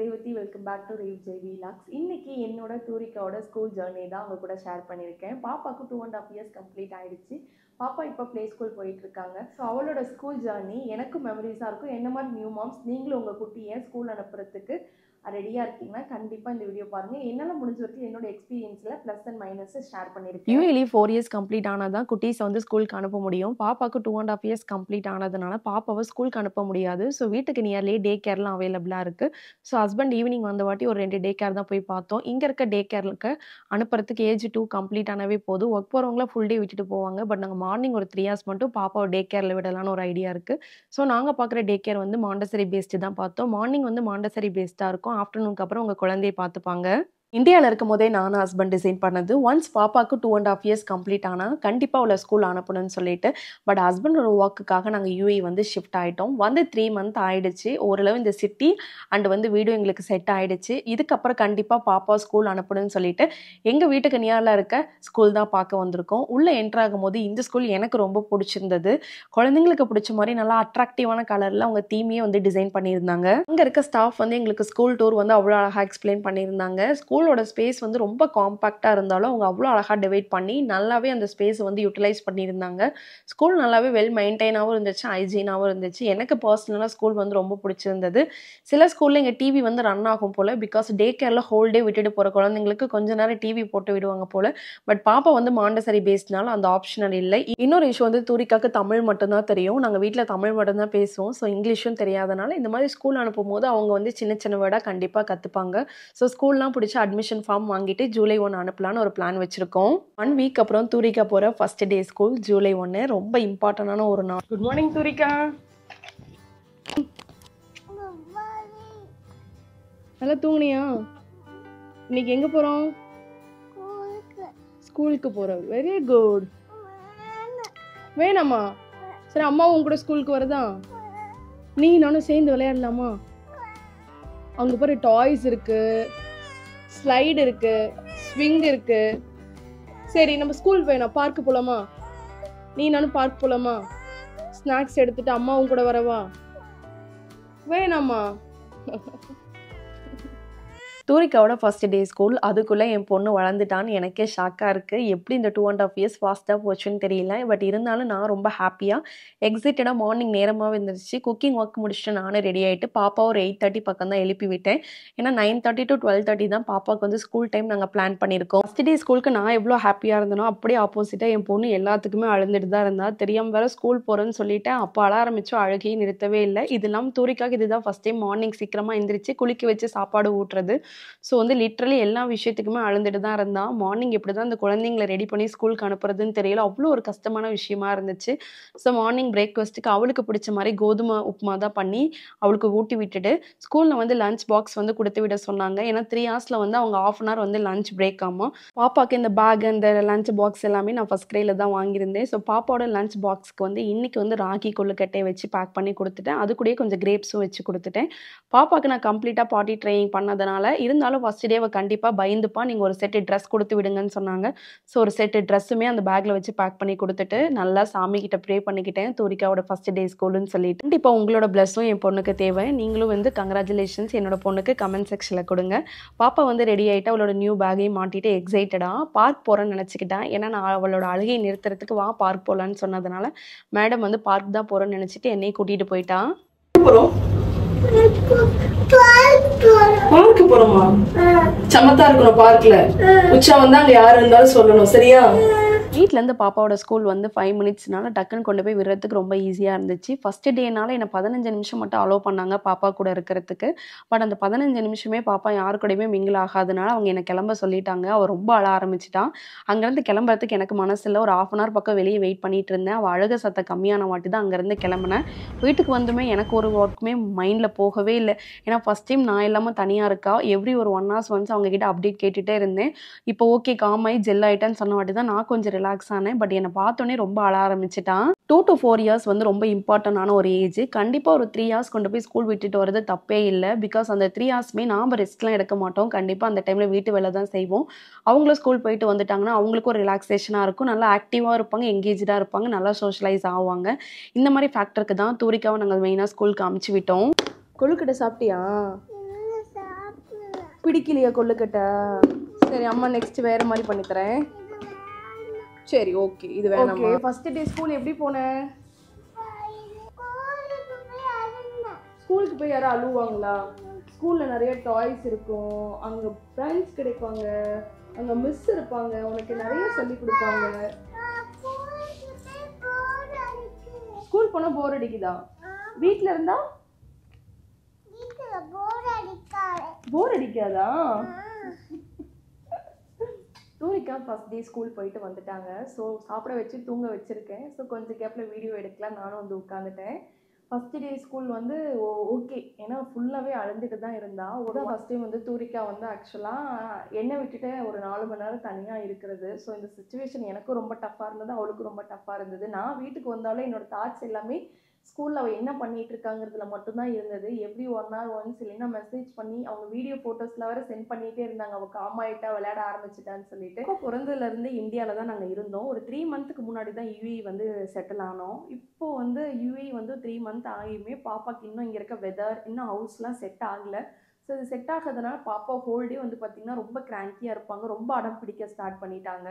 Revathi. Welcome back to Rev Jay vlogs. இன்னைக்கு என்னோட தூரிக்காவோட school journey தான் அவங்க கூட ஷேர் பண்ணியிருக்கேன். பாப்பாவுக்கு 2.5 years கம்ப்ளீட் ஆயிடுச்சு. பாப்பா இப்போ ப்ளே ஸ்கூல் போயிட்டு இருக்காங்க. ஸோ அவளோட ஸ்கூல் ஜேர்னி எனக்கும் மெமரிஸாக இருக்கும். என்ன மாதிரி நியூ மாம்ஸ் நீங்களும் உங்கள் குட்டியை ஸ்கூல் அனுப்புறதுக்கு ரெடியாக இருக்கீங்கன்னா கண்டிப்பாக இந்த வீடியோ பாருங்கள். என்னால் முடிஞ்ச வரைக்கும் என்னோட எக்ஸ்பீரியன்ஸில் ப்ளஸ் அண்ட் மைனஸ் ஷேர் பண்ணியிருக்கேன். யூஏலி 4 years கம்ப்ளீட் ஆனதான் குட்டீஸை வந்து ஸ்கூலுக்கு அனுப்ப முடியும். பாப்பாவுக்கு 2.5 years கம்ப்ளீட் ஆனதுனால பாப்பாவை ஸ்கூலுக்கு அனுப்ப முடியாது. ஸோ வீட்டுக்கு நியர்லேயே டே கேர்லாம் அவைலபிளாக இருக்குது. ஸோ ஹஸ்பண்ட் ஈவினிங் வந்த வாட்டி ஒரு 2 டே கேர் தான் போய் பார்த்தோம். இங்கே இருக்க டே கேருக்கு அனுப்புறதுக்கு ஏஜ் 2 கம்ப்ளீட் ஆனவே போதும். ஒர்க் போகிறவங்கள ஃபுல் டே விட்டுட்டு போவாங்க. பட் நாங்கள் மார்னிங் ஒரு 3 hours மட்டும் பாப்பாவை டே கேரில் விடலான்னு ஒரு ஐடியா இருக்குது. ஸோ நாங்கள் பார்க்குற டே கேர் வந்து மாண்டசரி பேஸ்டு தான் பார்த்தோம். மார்னிங் வந்து மாண்டசரி பேஸ்டாக இருக்கும். ஆஃப்டர்நூனுக்கு அப்புறம் உங்கள் குழந்தையை பார்த்துப்பாங்க. இந்தியாவில் இருக்கும் போதே நானும் ஹஸ்பண்ட் டிசைன் பண்ணது. ஒன்ஸ் பாப்பாவுக்கு 2.5 years கம்ப்ளீட் ஆனால் கண்டிப்பாக அவளை ஸ்கூல் அனுப்பணும்னு சொல்லிட்டு. பட் ஹஸ்பண்டோட ஒர்க்குக்காக நாங்கள் யூஏ வந்து ஷிஃப்ட் ஆகிட்டோம். வந்து 3 month ஆகிடுச்சு. ஓரளவு இந்த சிட்டி அண்ட் வந்து வீடு எங்களுக்கு செட் ஆகிடுச்சு. இதுக்கப்புறம் கண்டிப்பாக பாப்பா ஸ்கூல் அனுப்பணும்னு சொல்லிட்டு எங்கள் வீட்டுக்கு நியரில் இருக்க ஸ்கூல் தான் பார்க்க வந்திருக்கோம். உள்ளே என்ட்ரு ஆகும்போது இந்த ஸ்கூல் எனக்கு ரொம்ப பிடிச்சிருந்தது. குழந்தைங்களுக்கு பிடிச்ச மாதிரி நல்லா அட்ராக்டிவான கலரில் அவங்க தீமையே வந்து டிசைன் பண்ணியிருந்தாங்க. அங்கே இருக்க ஸ்டாஃப் வந்து எங்களுக்கு ஸ்கூல் டூர் வந்து அவ்வளோ அழகாக எக்ஸ்பிளைன் பண்ணியிருந்தாங்க. ஸ்கூலோட ஸ்பேஸ் வந்து ரொம்ப காம்பாக்டாக இருந்தாலும் அவங்க அவ்வளோ அழகாக டிவைட் பண்ணி நல்லாவே அந்த ஸ்பேஸ் வந்து யூட்டிலைஸ் பண்ணியிருந்தாங்க. ஸ்கூல் நல்லாவே வெல் மெயின்டைனாகவும் இருந்துச்சு, ஹைஜீனாகவும் இருந்துச்சு. எனக்கு பர்சனலாக ஸ்கூல் வந்து ரொம்ப பிடிச்சிருந்தது. சில ஸ்கூலில் இங்கே டிவி வந்து ரன் ஆகும் போல். பிகாஸ் டே கேரில் ஹோல் டே விட்டுட்டு போகிற குழந்தைங்களுக்கு கொஞ்ச நேரம் டிவி போட்டு விடுவாங்க போல். பட் பாப்பா வந்து மாண்டசரி பேஸ்ட்னால அந்த ஆப்ஷனல் இல்லை. இன்னொரு இஷ்யூ வந்து தூரிக்காக்கு தமிழ் மட்டும்தான் தெரியும். நாங்கள் வீட்டில் தமிழ் மட்டும்தான் பேசுவோம். ஸோ இங்கிலீஷும் தெரியாதனால இந்த மாதிரி ஸ்கூல் அனுப்பும் போது அவங்க வந்து சின்ன சின்ன வேர்டாக கண்டிப்பாக கற்றுப்பாங்க. ஸோ ஸ்கூல்லாம் பிடிச்சி அட்மிஷன் ஃபார்ம் வாங்கிட்டு ஜூலை 1 அனுப்பலான்னு ஒரு பிளான் வச்சிருக்கோம். 1 week அப்புறம் தூரிக்கா போகிற ஃபர்ஸ்ட் டே ஸ்கூல் ஜூலை 1. ரொம்ப இம்பார்ட்டண்டான ஒரு நாள். Good morning Thoorika. நல்லா தூங்குனியா? இன்னைக்கு எங்கே போகிறோம்? ஸ்கூலுக்கு போகிறோம். Very good. வேணாமா? சரி, அம்மாவும் கூட ஸ்கூலுக்கு வரதா? நீ நானும் சேர்ந்து விளையாடலாமா? அங்கே போகிற டாய்ஸ் இருக்கு, ஸ்லைடு இருக்கு, ஸ்விங் இருக்கு. சரி, நம்ம ஸ்கூல் வேணாம், பார்க்கு போலாமா? நீ நானும் பார்க் போலாமா? ஸ்நாக்ஸ் எடுத்துட்டு அம்மாவும் கூட வரவா? வேணாமா? தூரிக்காவோட ஃபர்ஸ்ட் டே ஸ்கூல். அதுக்குள்ளே என் பொண்ணு வளர்ந்துட்டான்னு எனக்கே ஷாக்காக இருக்குது. எப்படி இந்த 2.5 years ஃபாஸ்ட்டாக போச்சுன்னு தெரியல. பட் இருந்தாலும் நான் ரொம்ப ஹாப்பியாக எக்ஸைட்டடாக மார்னிங் நேரமாகவே இருந்துச்சு. குக்கிங் ஒர்க் முடிச்சுட்டு நானும் ரெடி ஆகிட்டு பாப்பா ஒரு 8:30 பக்கம் தான் எழுப்பி விட்டேன். ஏன்னா 9:30 to 12:30 தான் பாப்பாவுக்கு வந்து ஸ்கூல் டைம் நாங்கள் பிளான் பண்ணியிருக்கோம். ஃபர்ஸ்ட் டே ஸ்கூலுக்கு நான் எவ்வளோ ஹாப்பியாக இருந்தனோ அப்படியே ஆப்போசிட்டாக என் பொண்ணு எல்லாத்துக்குமே அழுந்துட்டு தான் இருந்தா. தெரியாமல் வேறு ஸ்கூல் போகிறேன்னு சொல்லிட்டு அப்போ அழ ஆரம்பிச்சோம். அழுகையை நிறுத்தவே இல்லை. இது இல்லாமல் தூரிக்காக இதுதான் ஃபஸ்ட் டைம் மார்னிங் சீக்கிரமாக எந்திரிச்சு குளிக்க வச்சு சாப்பாடு ஊட்டுறது. ஸோ வந்து லிட்ரலி எல்லா விஷயத்துக்குமே அழுந்துட்டு தான் இருந்தான். மார்னிங் எப்படி தான் அந்த குழந்தைங்களை ரெடி பண்ணி ஸ்கூலுக்கு அனுப்புறதுன்னு தெரியல. அவ்வளோ ஒரு கஷ்டமான விஷயமா இருந்துச்சு. ஸோ மார்னிங் பிரேக்ஃபாஸ்ட்டுக்கு அவளுக்கு பிடிச்ச மாதிரி கோதுமை உப்புமா தான் பண்ணி அவளுக்கு ஊட்டி விட்டுட்டு ஸ்கூலில் வந்து லஞ்ச் பாக்ஸ் வந்து கொடுத்து விட சொன்னாங்க. ஏன்னா 3 hours வந்து அவங்க 1/2 hour வந்து லஞ்ச் பிரேக் ஆகும். பாப்பாவுக்கு இந்த பேக் இந்த லஞ்ச் பாக்ஸ் எல்லாமே நான் ஃபஸ்ட் கிரேல தான் வாங்கியிருந்தேன். ஸோ பாப்பாவோட லஞ்ச் பாக்ஸ்க்கு வந்து இன்னைக்கு வந்து ராகி கொள்ளுக்கட்டையை வச்சு பேக் பண்ணி கொடுத்துட்டேன். அது கூடயே கொஞ்சம் கிரேப்ஸும் வச்சு கொடுத்துட்டேன். பாப்பாவுக்கு நான் கம்ப்ளீட்டாக பாட்டி ட்ரைனிங் பண்ணதுனால இருந்தாலும் ஃபர்ஸ்ட் டே கண்டிப்பாக பயந்துப்பா. நீங்கள் ஒரு செட்டு ட்ரெஸ் கொடுத்து விடுங்கன்னு சொன்னாங்க. ஸோ ஒரு செட்டு ட்ரெஸ்ஸுமே அந்த பேக்கில் வச்சு பேக் பண்ணி கொடுத்துட்டு நல்லா சாமி கிட்ட ப்ரே பண்ணிக்கிட்டேன். தூரிக்காவோட ஃபர்ஸ்ட் டே ஸ்கூலுன்னு சொல்லிட்டு. கண்டிப்பாக உங்களோட பிளஸும் என் பொண்ணுக்கு தேவை. நீங்களும் வந்து கங்க்ராச்சுலேஷன்ஸ் என்னோட பொண்ணுக்கு கமெண்ட் செக்ஷனில் கொடுங்க. பாப்பா வந்து ரெடி ஆகிட்டு அவளோட நியூ பேக்கையும் மாட்டிட்டு எக்ஸைட்டடாக பார்க் போகிறேன்னு நினச்சிக்கிட்டேன். ஏன்னா நான் அவளோட அழுகையை நிறுத்துறதுக்கு வா பார்க் போகலான்னு சொன்னதுனால மேடம் வந்து பார்க் தான் போகிறேன்னு நினச்சிட்டு என்னையை கூட்டிகிட்டு போயிட்டான். பார்க்க போறோமா? சமத்தா இருக்கணும் பார்க்ல. உச்சா வந்தா அங்க யாரு இருந்தாலும் சொல்லணும், சரியா? வீட்டிலேருந்து பாப்பாவோட ஸ்கூல் வந்து 5 minutesனால டக்குன்னு கொண்டு போய் விடுறதுக்கு ரொம்ப ஈஸியாக இருந்துச்சு. ஃபஸ்ட்டு டேனால என்னை 15 நிமிஷம் மட்டும் அலோவ் பண்ணாங்க பாப்பா கூட இருக்கிறதுக்கு. பட் அந்த 15 நிமிஷமே பாப்பா யாரு கூடயுமே மிங்கிள் ஆகாதனால அவங்க என்னை கிளம்ப சொல்லிட்டாங்க. அவள் ரொம்ப அழ ஆரம்பிச்சிட்டான். அங்கேருந்து கிளம்புறதுக்கு எனக்கு மனசு இல்லை. ஒரு 1/2 hour பக்கம் வெளியே வெயிட் பண்ணிட்டு இருந்தேன். அவள் அழுக சத்தம் கம்மியான வாட்டி தான் அங்கேருந்து கிளம்புனேன். வீட்டுக்கு வந்துமே எனக்கு ஒரு ஒர்க்குமே மைண்டில் போகவே இல்லை. ஏன்னா ஃபஸ்ட் டைம் நான் இல்லாமல் தனியாக இருக்கா. எவ்ரி ஒரு 1 hours ஒன்ஸ் அவங்க கிட்ட அப்டேட் கேட்டுகிட்டே இருந்தேன். இப்போ ஓகே காமாயி ஜெல் ஆகிட்டேன்னு சொன்ன வாட்டி தான் நான் கொஞ்சம் ரிலாக்ஸ் ஆனேன். பட் என்னை பார்த்தோன்னே ரொம்ப அழ ஆரம்பிச்சிட்டான். 2 to 4 years வந்து ரொம்ப இம்பார்ட்டண்டான ஒரு ஏஜ். கண்டிப்பாக ஒரு 3 hours கொண்டு போய் ஸ்கூல் விட்டுட்டு வரது தப்பே இல்லை. பிகாஸ் அந்த 3 hoursமே நாம் ரெஸ்ட்லாம் எடுக்க மாட்டோம். கண்டிப்பாக அந்த டைமில் வீட்டு வேலை தான் செய்வோம். அவங்களும் ஸ்கூல் போயிட்டு வந்துட்டாங்கன்னா அவங்களுக்கும் ஒரு ரிலாக்ஸேஷனாக இருக்கும். நல்லா ஆக்டிவாக இருப்பாங்க, எங்கேஜாக இருப்பாங்க, நல்லா சோஷியலைஸ் ஆவாங்க. இந்த மாதிரி ஃபேக்டருக்கு தான் தூரிக்காவை நாங்கள் மெயினாக ஸ்கூலுக்கு அமுச்சு விட்டோம். கொழுக்கட்டை சாப்பிட்டியா? பிடிக்கலையா கொள்ளுக்கட்டை? சரி அம்மா நெக்ஸ்ட் வேற மாதிரி பண்ணி தரேன். சரி ஓகே இது வேணாம். ஓகே ஃபர்ஸ்ட் டே ஸ்கூல் எப்படி போனேன்? ஸ்கூலுக்கு போய் யாரும் அழுவாங்களா? ஸ்கூலில் நிறைய டாய்ஸ் இருக்கும், அங்கே ஃப்ரெண்ட்ஸ் கிடைப்பாங்க, அங்கே மிஸ் இருப்பாங்க, உனக்கு நிறைய சொல்லி கொடுப்பாங்க. ஸ்கூல் போனால் போர் அடிக்குதா? வீட்டில் இருந்தா போர் அடிக்காதா? தூரிக்கா ஃபஸ்ட் டே ஸ்கூல் போயிட்டு வந்துட்டாங்க. ஸோ சாப்பிட வச்சு தூங்க வச்சுருக்கேன். ஸோ கொஞ்சம் கேப்பில் வீடியோ எடுக்கலாம் நானும் வந்து உட்காந்துட்டேன். ஃபஸ்ட்டு டே ஸ்கூல் வந்து ஓகே, ஏன்னா ஃபுல்லாகவே அழுந்துட்டு தான் இருந்தா. ஒரு ஃபஸ்ட் டைம் வந்து தூரிக்கா வந்து ஆக்சுவலாக என்னை விட்டுட்டு ஒரு 4 மணி நேரம் தனியாக இருக்கிறது. ஸோ இந்த சுச்சுவேஷன் எனக்கும் ரொம்ப டஃப்பாக இருந்தது, அவளுக்கும் ரொம்ப டஃப்பாக இருந்தது. நான் வீட்டுக்கு வந்தாலும் என்னோடய தாட்ஸ் எல்லாமே ஸ்கூலில் அவள் என்ன பண்ணிகிட்டு இருக்காங்கிறதுல மட்டும்தான் இருந்தது. எவ்ரி 1 hour ஒன்ஸ் இல்லைன்னா மெசேஜ் பண்ணி அவங்க வீடியோ ஃபோட்டோஸில் வேறு சென்ட் பண்ணிகிட்டே இருந்தாங்க, அவள் காம் ஆகிட்டா விளையாட ஆரம்பிச்சிட்டான்னு சொல்லிட்டு. இப்போ பிறந்ததுலேருந்து இந்தியாவில் தான் நாங்கள் இருந்தோம். ஒரு 3 மந்த்துக்கு முன்னாடி தான் யூஏ வந்து செட்டில் ஆனோம். இப்போது வந்து யூஏ வந்து 3 மந்த் ஆகியுமே பாப்பாக்கு இன்னும் இங்கே இருக்க வெதர் இன்னும் ஹவுஸ்லாம் செட் ஆகலை. ஸோ இது செட் ஆகிறதுனால பாப்பா ஹோல்டே வந்து பார்த்திங்கன்னா ரொம்ப கிராங்கியாக இருப்பாங்க, ரொம்ப அடம் பிடிக்க ஸ்டார்ட் பண்ணிட்டாங்க.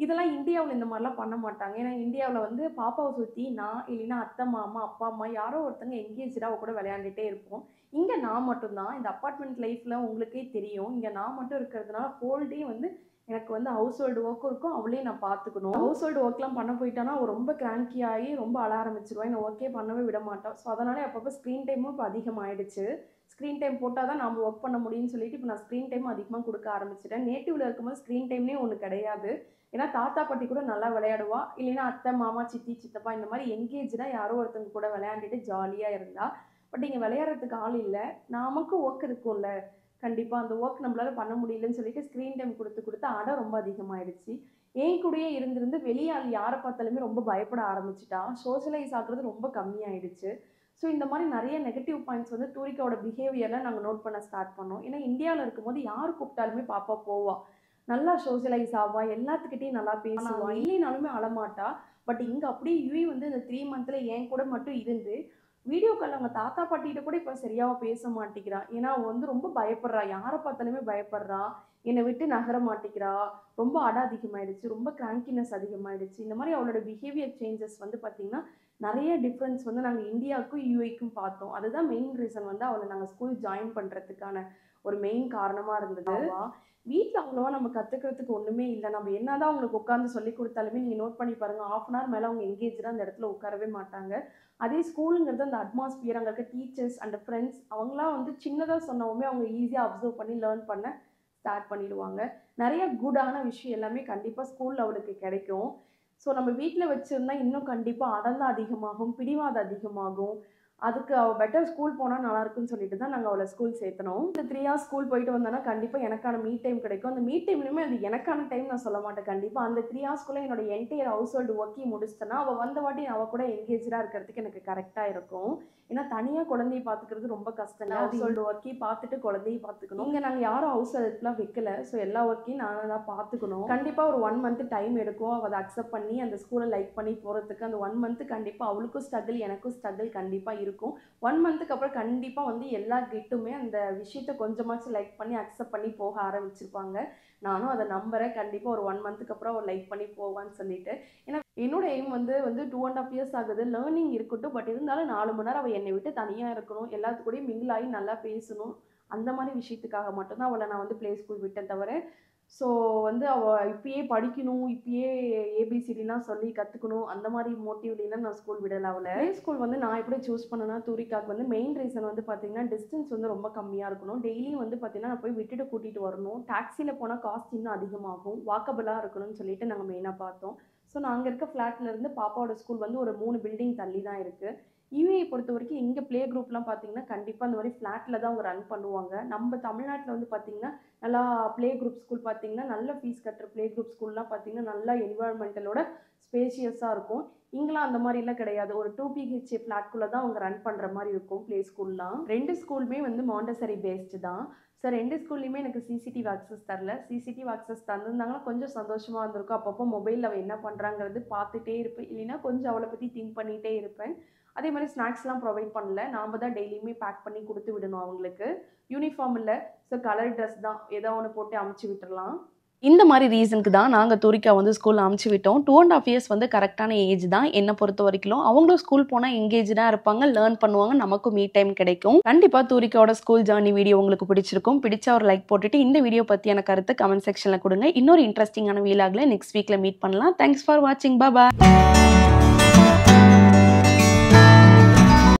இதெல்லாம் இந்தியாவில் இந்த மாதிரிலாம் பண்ண மாட்டாங்க. ஏன்னா இந்தியாவில் வந்து பாப்பாவை சுற்றி நான் இல்லைன்னா அத்தை மாமா அப்பா அம்மா யாரோ ஒருத்தங்க எங்கேஜாக கூட விளையாண்டுட்டே இருப்போம். இங்கே நான் மட்டும்தான். இந்த அப்பார்ட்மெண்ட் லைஃப்பில் உங்களுக்கே தெரியும், இங்கே நான் மட்டும் இருக்கிறதுனால ஹோல் டே வந்து எனக்கு வந்து ஹவுஸ் ஹோல்டு ஒர்க்கும் இருக்கும், அவளே நான் பார்த்துக்கணும். ஹவுஸ் ஹோல்டு ஒர்க்லாம் பண்ண போயிட்டானா அவள் ரொம்ப கிராங்கி ஆகி ரொம்ப அழ ஆரம்பிச்சிருவான், என்னை ஒர்க்கே பண்ணவே விட மாட்டான். ஸோ அதனாலே அப்பப்போ ஸ்க்ரீன் டைமும் இப்போ அதிகமாகிடுச்சு. ஸ்க்ரீன் டைம் போட்டால் தான் நம்ம ஒர்க் பண்ண முடியும்னு சொல்லிட்டு இப்போ நான் ஸ்க்ரீன் டைம் அதிகமாக கொடுக்க ஆரம்பிச்சிட்டேன். நேட்டிவில் இருக்கும்போது ஸ்க்ரீன் டைம்னே ஒன்று கிடையாது. ஏன்னா தாத்தா பாட்டி கூட நல்லா விளையாடுவா, இல்லைன்னா அத்தை மாமா சித்தி சித்தப்பா இந்த மாதிரி எங்கேஜாக யாரோ ஒருத்தங்க கூட விளையாண்டுட்டு ஜாலியாக இருந்தா. பட் இங்கே விளையாடுறதுக்கு ஆள் இல்லை, நமக்கு ஒர்க் இருக்கும்ல, கண்டிப்பாக அந்த ஒர்க் நம்மளால பண்ண முடியலன்னு சொல்லிட்டு ஸ்க்ரீன் டைம் கொடுத்து அடம் ரொம்ப அதிகமாகிடுச்சு. என் கூடயே இருந்திருந்து வெளியே ஆள் யாரை பார்த்தாலுமே ரொம்ப பயப்பட ஆரம்பிச்சிட்டா. சோஷியலைஸ் ஆகுறது ரொம்ப கம்மியாயிடுச்சு. ஸோ இந்த மாதிரி நிறைய நெகட்டிவ் பாயிண்ட்ஸ் வந்து தூரிக்காவோட பிஹேவியரில் நாங்கள் நோட் பண்ண ஸ்டார்ட் பண்ணோம். ஏன்னா இந்தியாவில் இருக்கும்போது யார் கூப்பிட்டாலுமே பாப்பா போவா, நல்லா சோஷியலைஸ் ஆவா, எல்லாத்துக்கிட்டையும் நல்லா பேசுவா, இல்லைனாலுமே அழமாட்டா. பட் இங்கே அப்படியே யூஏ வந்து இந்த 3 மந்த்தில் என் கூட மட்டும் இருந்து வீடியோ கால் அவங்க தாத்தா பாட்டிகிட்ட கூட இப்போ சரியாக பேச மாட்டேங்கிறா. ஏன்னா அவள் வந்து ரொம்ப பயப்படுறா, யாரை பார்த்தாலுமே பயப்படுறா, என்னை விட்டு நகர மாட்டேங்கிறா, ரொம்ப அடம் அதிகமாகிடுச்சு, ரொம்ப கிராங்கினஸ் அதிகமாகிடுச்சு. இந்த மாதிரி அவளோட பிஹேவியர் சேஞ்சஸ் வந்து பார்த்திங்கன்னா நிறைய டிஃப்ரென்ஸ் வந்து நாங்கள் இந்தியாவுக்கும் யூஏக்கும் பார்த்தோம். அதுதான் மெயின் ரீசன் வந்து அவளை நாங்கள் ஸ்கூல் ஜாயின் பண்ணுறதுக்கான ஒரு மெயின் காரணமாக இருந்தது. வீட்டில் அவ்வளோவா நம்ம கற்றுக்கிறதுக்கு ஒன்றுமே இல்லை. நம்ம என்ன தான் அவங்களுக்கு உட்காந்து சொல்லி கொடுத்தாலுமே நீங்கள் நோட் பண்ணி பாருங்கள், 1/2 hour மேலே அவங்க எங்கேஜாக அந்த இடத்துல உட்காரவே மாட்டாங்க. அதே ஸ்கூலுங்கிறது அந்த அட்மாஸ்பியர், அங்கே இருக்க டீச்சர்ஸ் அண்ட் ஃப்ரெண்ட்ஸ் அவங்களாம் வந்து சின்னதாக சொன்னவுமே அவங்க ஈஸியாக அப்சர்வ் பண்ணி லேர்ன் பண்ண ஸ்டார்ட் பண்ணிடுவாங்க. நிறைய குட்டான விஷயம் எல்லாமே கண்டிப்பாக ஸ்கூலில் அவளுக்கு கிடைக்கும். ஸோ நம்ம வீட்டில் வச்சுருந்தா இன்னும் கண்டிப்பாக அடம் தான் அதிகமாகும், பிடிவாதம் அதிகமாகும். அதுக்கு அவள் பெட்டர் ஸ்கூல் போனால் நல்லாயிருக்குன்னு சொல்லிட்டு தான் நாங்கள் அவளை ஸ்கூல் சேர்த்தனோம். இந்த 3 hours ஸ்கூல் போயிட்டு வந்தோன்னா கண்டிப்பாக எனக்கான மீ டைம் கிடைக்கும். அந்த மீ டைம்லையுமே அது எனக்கான டைம் நான் சொல்ல மாட்டேன். கண்டிப்பாக அந்த 3 hours என்னோட என்டையர் ஹவுஸ் ஹோல்டு ஒர்க்கையும் முடிச்சிட்டேன்னா அவள் வந்த வாட்டி அவள் கூட எங்கேஜாக இருக்கிறதுக்கு எனக்கு கரெக்டாக இருக்கும். ஏன்னா தனியாக குழந்தைய பார்த்துக்கிறது ரொம்ப கஷ்டம். ஹவுஸ் ஹோல்டு ஒர்க்கையும் பார்த்துட்டு குழந்தையும் பார்த்துக்கணும். இங்கே நாங்கள் யாரும் ஹவுஸ் ஹெல்ப்லாம் வைக்கல. ஸோ எல்லா ஒர்க்கையும் நான் தான் பார்த்துக்கணும். கண்டிப்பாக ஒரு 1 month டைம் எடுக்கும் அவள் அதை அக்செப்ட் பண்ணி அந்த ஸ்கூலை லைக் பண்ணி போகிறதுக்கு. அந்த 1 month கண்டிப்பாக அவளுக்கும் ஸ்ட்ரகிள் எனக்கும் ஸ்ட்ரகிள் கண்டிப்பாக இருக்கும். 1 monthக்கு அப்புறம் கண்டிப்பாக வந்து எல்லா கிட்டுமே அந்த விஷயத்தை கொஞ்சமாச்சும் லைக் பண்ணி அக்செப்ட் பண்ணி போக ஆரம்பிச்சிருப்பாங்க. நானும் அதை நம்புகிறேன். கண்டிப்பாக ஒரு 1 monthக்கு அப்புறம் அவள் லைக் பண்ணி போவான்னு சொல்லிட்டு. ஏன்னா என்னோட எய்ம் வந்து 2.5 years ஆகுது, லேர்னிங் இருக்கட்டும். பட் இருந்தாலும் 4 மணி நேரம் அவள் என்னை விட்டு தனியாக இருக்கணும், எல்லாத்து கூடயும் மிங்கிள் ஆகி நல்லா பேசணும், அந்த மாதிரி விஷயத்துக்காக மட்டும்தான் அவளை நான் வந்து ப்ளே ஸ்கூல் விட்டேன் தவிர. ஸோ வந்து அவள் இப்பயே படிக்கணும், இப்பயே ஏபிசிடிலாம் சொல்லி கற்றுக்கணும், அந்த மாதிரி மோட்டிவ்லாம் நான் ஸ்கூல் விடலை அவளை. ப்ளே ஸ்கூல் வந்து நான் எப்படி சூஸ் பண்ணேன்னா தூரிக்காவுக்கு வந்து மெயின் ரீசன் வந்து பார்த்திங்கன்னா டிஸ்டன்ஸ் வந்து ரொம்ப கம்மியாக இருக்கணும். டெய்லியும் வந்து பார்த்திங்கன்னா நான் போய் விட்டுட்டு கூட்டிகிட்டு வரணும். டாக்ஸியில் போனால் காஸ்ட் இன்னும் அதிகமாகும், வாக்கபிளாக இருக்கணும்னு சொல்லிட்டு நாங்கள் மெயினாக பார்த்தோம். ஸோ நான் அங்கே இருக்க ஃப்ளாட்லேருந்து பாப்பாவோட ஸ்கூல் வந்து ஒரு 3 பில்டிங் தள்ளி தான் இருக்குது. யூஏ பொறுத்த வரைக்கும் இங்கே ப்ளே குரூப்லாம் பார்த்திங்கன்னா கண்டிப்பாக அந்த மாதிரி ஃப்ளாட்டில் தான் அவங்க ரன் பண்ணுவாங்க. நம்ம தமிழ்நாட்டில் வந்து பார்த்திங்கன்னா நல்லா ப்ளே குரூப் ஸ்கூல் பார்த்திங்கன்னா நல்ல ஃபீஸ் கட்டுற ப்ளே குரூப் ஸ்கூல்லாம் பார்த்திங்கன்னா நல்லா என்வாயர்மெண்டலோட ஸ்பேஷியஸாக இருக்கும். இங்கெல்லாம் அந்த மாதிரிலாம் கிடையாது. ஒரு 2 BHK ஃப்ளாட்குள்ளே தான் அவங்க ரன் பண்ணுற மாதிரி இருக்கும் ப்ளே ஸ்கூல்லாம். 2 ஸ்கூலுமே வந்து மாண்டசரி பேஸ்டு தான். ஸோ 2 ஸ்கூல்லையுமே எனக்கு சிசிடிவி ஆக்சஸ் தரல. சிசிடிவி ஆக்சஸ் தந்திருந்தாங்கன்னா கொஞ்சம் சந்தோஷமாக இருந்திருக்கும். அப்பப்போ மொபைலில் அவள் என்ன பண்ணுறாங்கிறது பார்த்துட்டே இருப்பேன், இல்லைன்னா கொஞ்சம் அவளை பற்றி திங்க் பண்ணிகிட்டே இருப்பேன். அதே மாதிரி ஸ்நாக்ஸ்லாம் ப்ரொவைட் பண்ணல. நாம தான் டெய்லியுமே பேக் பண்ணி குடுத்து விடணும் அவங்களுக்கு. யூனிஃபார்ம் இல்ல. ஸோ கலர் ட்ரெஸ் தான். ஏதோ ஒண்ணு போட்டு அனுப்பிச்சு விட்டுறலாம். இந்த மாதிரி ரீசனுக்கு தான் நாங்க தூரிகா வந்து ஸ்கூல்ல அனுப்பிச்சு விட்டோம். 2.5 இயர்ஸ் வந்து கரெக்டான ஏஜ் தான் என்ன பொறுத்த வரைக்கும். அவங்களும் ஸ்கூல் போனா எங்கேஜ்டா இருப்பாங்க, லேர்ன் பண்ணுவாங்க, நமக்கும் மீ டைம் கிடைக்கும். கண்டிப்பா தூரிகாவோட ஸ்கூல் ஜர்னி வீடியோ உங்களுக்கு பிடிச்சிருக்கும். பிடிச்சா ஒரு லைக் போட்டுட்டு இந்த வீடியோ பத்தியான கருத்து கமெண்ட் செக்ஷன்ல கொடுங்க. இன்னொரு இன்ட்ரெஸ்டிங்கான வீலாக்ல நெக்ஸ்ட் வீக்ல மீட் பண்ணலாம். தேங்க்ஸ் ஃபார் வாட்சிங். பை.